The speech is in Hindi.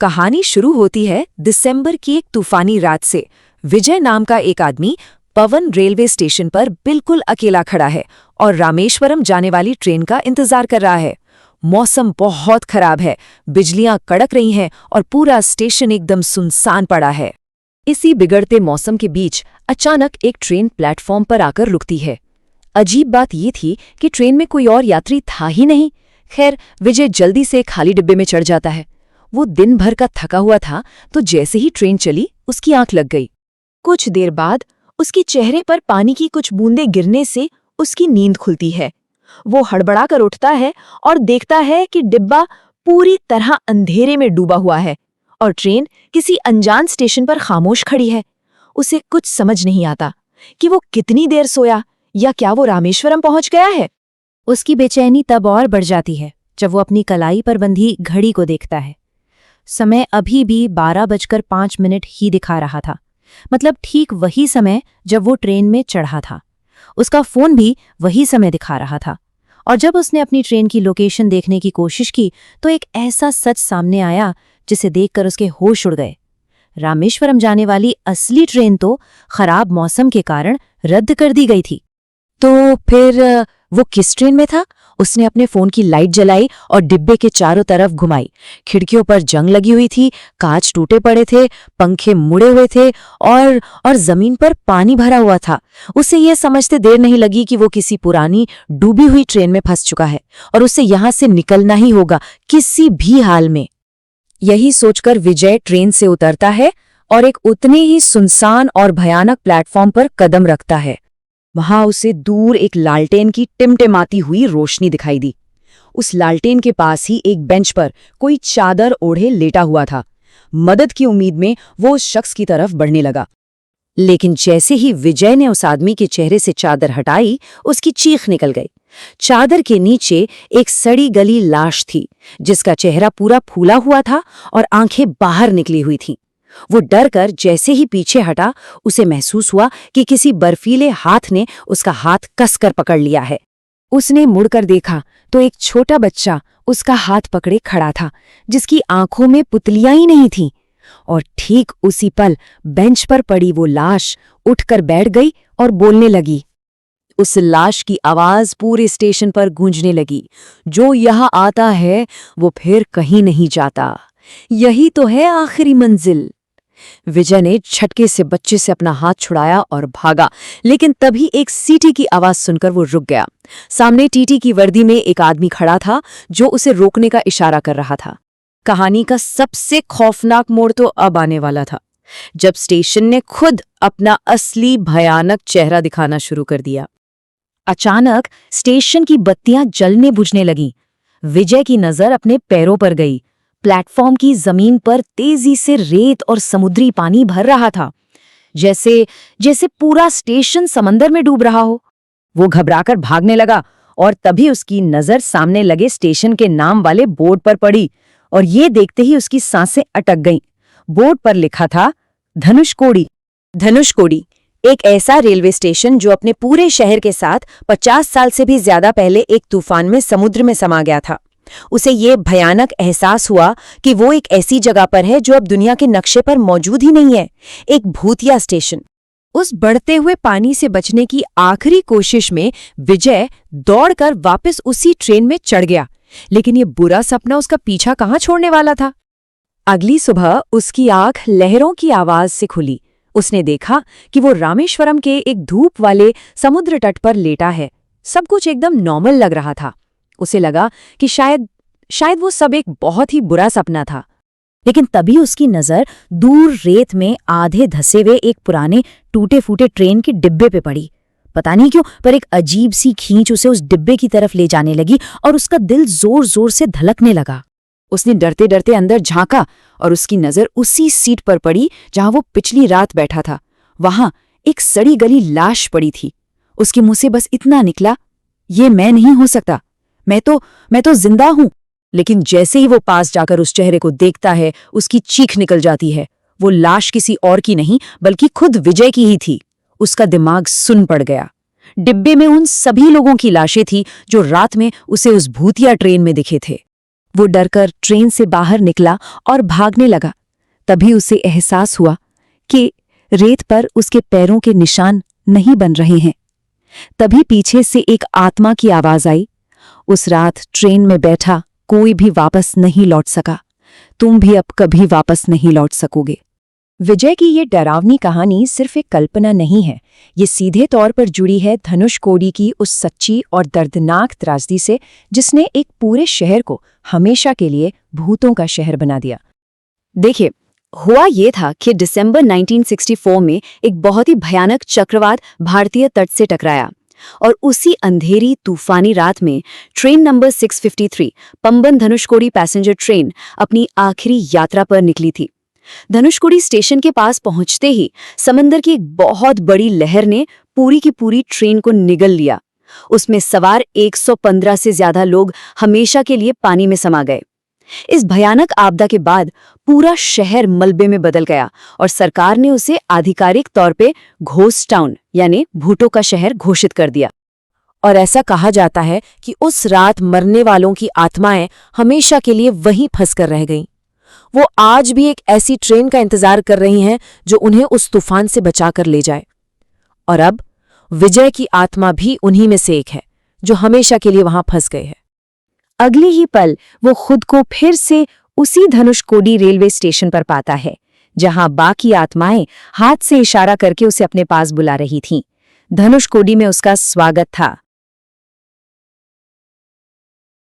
कहानी शुरू होती है दिसंबर की एक तूफानी रात से। विजय नाम का एक आदमी पवन रेलवे स्टेशन पर बिल्कुल अकेला खड़ा है और रामेश्वरम जाने वाली ट्रेन का इंतजार कर रहा है। मौसम बहुत खराब है, बिजलियां कड़क रही हैं और पूरा स्टेशन एकदम सुनसान पड़ा है। इसी बिगड़ते मौसम के बीच अचानक एक ट्रेन प्लेटफॉर्म पर आकर रुकती है। अजीब बात ये थी कि ट्रेन में कोई और यात्री था ही नहीं। खैर, विजय जल्दी से खाली डिब्बे में चढ़ जाता है। वो दिन भर का थका हुआ था, तो जैसे ही ट्रेन चली उसकी आंख लग गई। कुछ देर बाद उसके चेहरे पर पानी की कुछ बूंदें गिरने से उसकी नींद खुलती है। वो हड़बड़ाकर उठता है और देखता है कि डिब्बा पूरी तरह अंधेरे में डूबा हुआ है और ट्रेन किसी अनजान स्टेशन पर खामोश खड़ी है। उसे कुछ समझ नहीं आता कि वो कितनी देर सोया या क्या वो रामेश्वरम पहुंच गया है। उसकी बेचैनी तब और बढ़ जाती है जब वो अपनी कलाई पर बंधी घड़ी को देखता है। समय अभी भी 12:05 ही दिखा रहा था, मतलब ठीक वही समय जब वो ट्रेन में चढ़ा था। उसका फोन भी वही समय दिखा रहा था। और जब उसने अपनी ट्रेन की लोकेशन देखने की कोशिश की तो एक ऐसा सच सामने आया जिसे देखकर उसके होश उड़ गए। रामेश्वरम जाने वाली असली ट्रेन तो खराब मौसम के कारण रद्द कर दी गई थी। तो फिर वो किस ट्रेन में था? उसने अपने फोन की लाइट जलाई और डिब्बे के चारों तरफ घुमाई। खिड़कियों पर जंग लगी हुई थी, कांच टूटे पड़े थे, पंखे मुड़े हुए थे और जमीन पर पानी भरा हुआ था। उसे यह समझते देर नहीं लगी कि वो किसी पुरानी डूबी हुई ट्रेन में फंस चुका है और उसे यहां से निकलना ही होगा किसी भी हाल में। यही सोचकर विजय ट्रेन से उतरता है और एक उतने ही सुनसान और भयानक प्लेटफॉर्म पर कदम रखता है। वहां उसे दूर एक लालटेन की टिमटिमाती हुई रोशनी दिखाई दी। उस लालटेन के पास ही एक बेंच पर कोई चादर ओढ़े लेटा हुआ था। मदद की उम्मीद में वो उस शख्स की तरफ बढ़ने लगा, लेकिन जैसे ही विजय ने उस आदमी के चेहरे से चादर हटाई, उसकी चीख निकल गई। चादर के नीचे एक सड़ी गली लाश थी, जिसका चेहरा पूरा फूला हुआ था और आंखें बाहर निकली हुई थीं। वो डर कर जैसे ही पीछे हटा, उसे महसूस हुआ कि किसी बर्फीले हाथ ने उसका हाथ कसकर पकड़ लिया है। उसने मुड़कर देखा तो एक छोटा बच्चा उसका हाथ पकड़े खड़ा था, जिसकी आंखों में पुतलियां ही नहीं थीं। और ठीक उसी पल बेंच पर पड़ी वो लाश उठकर बैठ गई और बोलने लगी। उस लाश की आवाज पूरे स्टेशन पर गूंजने लगी, जो यहाँ आता है वो फिर कहीं नहीं जाता, यही तो है आखिरी मंजिल। विजय ने झटके से बच्चे से अपना हाथ छुड़ाया और भागा, लेकिन तभी एक सीटी की आवाज सुनकर वो रुक गया। सामने टीटी की वर्दी में एक आदमी खड़ा था, जो उसे रोकने का इशारा कर रहा था। कहानी का सबसे खौफनाक मोड़ तो अब आने वाला था, जब स्टेशन ने खुद अपना असली भयानक चेहरा दिखाना शुरू कर दिया। अचानक स्टेशन की बत्तियां जलने बुझने लगीं। विजय की नजर अपने पैरों पर गई। प्लेटफॉर्म की जमीन पर तेजी से रेत और समुद्री पानी भर रहा था, जैसे पूरा स्टेशन समंदर में डूब रहा हो। वो घबराकर भागने लगा और तभी उसकी नजर सामने लगे स्टेशन के नाम वाले बोर्ड पर पड़ी और ये देखते ही उसकी सांसें अटक गईं। बोर्ड पर लिखा था धनुषकोडी। धनुषकोडी एक ऐसा रेलवे स्टेशन जो अपने पूरे शहर के साथ 50 साल से भी ज्यादा पहले एक तूफान में समुद्र में समा गया था। उसे ये भयानक एहसास हुआ कि वो एक ऐसी जगह पर है जो अब दुनिया के नक्शे पर मौजूद ही नहीं है, एक भूतिया स्टेशन। उस बढ़ते हुए पानी से बचने की आखिरी कोशिश में विजय दौड़कर वापस उसी ट्रेन में चढ़ गया, लेकिन ये बुरा सपना उसका पीछा कहाँ छोड़ने वाला था। अगली सुबह उसकी आंख लहरों की आवाज से खुली। उसने देखा कि वो रामेश्वरम के एक धूप वाले समुद्र तट पर लेटा है। सब कुछ एकदम नॉर्मल लग रहा था। उसे लगा कि शायद वो सब एक बहुत ही बुरा सपना था, लेकिन तभी उसकी नजर दूर रेत में आधे धसे हुए एक पुराने टूटे फूटे ट्रेन के डिब्बे पे पड़ी। पता नहीं क्यों, पर एक अजीब सी खींच उसे उस डिब्बे की तरफ ले जाने लगी और उसका दिल जोर जोर से धड़कने लगा। उसने डरते डरते अंदर झांका और उसकी नजर उसी सीट पर पड़ी जहां वो पिछली रात बैठा था। वहां एक सड़ी गली लाश पड़ी थी। उसके मुंह से बस इतना निकला, ये मैं नहीं हो सकता, मैं तो जिंदा हूं। लेकिन जैसे ही वो पास जाकर उस चेहरे को देखता है, उसकी चीख निकल जाती है। वो लाश किसी और की नहीं बल्कि खुद विजय की ही थी। उसका दिमाग सुन पड़ गया। डिब्बे में उन सभी लोगों की लाशें थी जो रात में उसे उस भूतिया ट्रेन में दिखे थे। वो डरकर ट्रेन से बाहर निकला और भागने लगा। तभी उसे एहसास हुआ कि रेत पर उसके पैरों के निशान नहीं बन रहे हैं। तभी पीछे से एक आत्मा की आवाज आई, उस रात ट्रेन में बैठा कोई भी वापस नहीं लौट सका, तुम भी अब कभी वापस नहीं लौट सकोगे। विजय की ये डरावनी कहानी सिर्फ एक कल्पना नहीं है, ये सीधे तौर पर जुड़ी है धनुषकोडी की उस सच्ची और दर्दनाक त्रासदी से जिसने एक पूरे शहर को हमेशा के लिए भूतों का शहर बना दिया। देखिए, हुआ ये था कि दिसंबर 1964 में एक बहुत ही भयानक चक्रवात भारतीय तट से टकराया और उसी अंधेरी तूफानी रात में train number 653 Pamban Dhanushkodi passenger train अपनी आखिरी यात्रा पर निकली थी। धनुषकोडी स्टेशन के पास पहुंचते ही समंदर की एक बहुत बड़ी लहर ने पूरी की पूरी ट्रेन को निगल लिया। उसमें सवार 115 से ज्यादा लोग हमेशा के लिए पानी में समा गए। इस भयानक आपदा के बाद पूरा शहर मलबे में बदल गया और सरकार ने उसे आधिकारिक तौर पे घोस्ट टाउन यानी भूतों का शहर घोषित कर दिया। और ऐसा कहा जाता है कि उस रात मरने वालों की आत्माएं हमेशा के लिए वहीं फंसकर रह गईं। वो आज भी एक ऐसी ट्रेन का इंतजार कर रही हैं जो उन्हें उस तूफान से बचाकर ले जाए। और अब विजय की आत्मा भी उन्हीं में से एक है जो हमेशा के लिए वहां फंस गए हैं। अगले ही पल वो खुद को फिर से उसी धनुषकोडी रेलवे स्टेशन पर पाता है जहां बाकी आत्माएं हाथ से इशारा करके उसे अपने पास बुला रही थीं। धनुषकोडी में उसका स्वागत था,